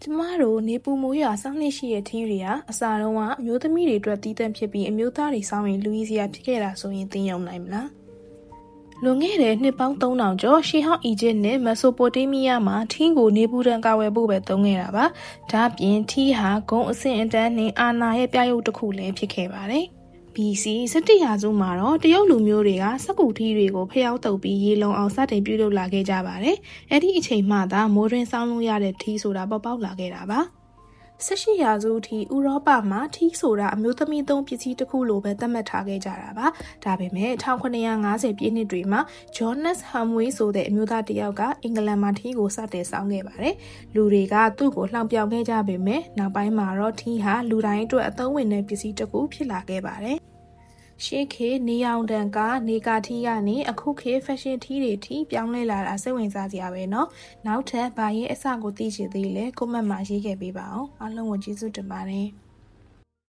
ကျမတို့နေပူမိုးရွာစောင်းနှစ်ရှိရဲ့ထင်းတွေကအစာတုံးကအမျိုးသမီးတွေအတွက်တီးတန့်ဖြစ်ပြီးအမျိုးသားတွေစောင်းရင်လူကြီးစရာဖြစ်ခဲ့တာဆိုရင်သိယုံနိုင်မလားလွန်ခဲ့တဲ့နှစ်ပေါင်း3000ကျော်ရှေးဟောင်းအီဂျစ်နဲ့မက်ဆိုပိုတေးမီးယားမှာထင်းကိုနေပူဒဏ်ကာဝယ်ဖို့ပဲသုံးခဲ့တာပါဒါ့ပြင်ထီးဟာဂုံအဆင့်အတန်းနဲ့အာနာရဲ့ပြရုပ်တစ်ခုလည်းဖြစ်ခဲ့ပါတယ်BC 17ရာစုမှာတော့တရုတ်လူမျိုးတွေကစက္ကူထီးတွေကိုဖျောက်တုပ်ပြီးရေလုံအောင်စတင်ပြုလုပ်လာခဲ့ကြပါတယ်။အဲ့ဒီအချိန်မှသာမိုးတွင်းဆောင်းလို့ရတဲ့ထီးဆိုတာပေါက်လာခဲ့တာပါ။18ရာစုထိဥရောပမှာထီးဆိုတာအမျိုးသမီးသုံးပစ္စည်းတစ်ခုလိုပဲသတ်မှတ်ထားခဲ့ကြတာပါ။ဒါပေမဲ့1950ပြည့်နှစ်တွေမှာ Jonas Hamway ဆိုတဲ့အမျိုးသားတစ်ယောက်ကအင်္ဂလန်မှာထီးကိုစတင်ဆောင်းခဲ့ပါတယ်။လူတွေကသူ့ကိုလှောင်ပြောင်ခဲ့ကြပေမဲ့နောက်ပိုင်းမှာတော့ထီးဟာလူတိုင်းအတွက်အသုံးဝင်တဲ့ပစ္စည်းတစ်ခုဖြစ်လာခဲ့ပါတယ်။ရှေးခေတ်နေအောင်တန်ကနေကာထီးကနေအခုခေတ်ဖက်ရှင်ထီးတွေထိပြောင်းလဲလာတာစိတ်ဝင်စားစရာပဲเนาะနောက်ထပ်ဘာရဲ့အစကိုသိချင်သေးလဲကွန်မန့်မှာရေးခဲ့ပေးပါအောင်အားလုံးကိုကျေးဇူးတင်ပါတယ်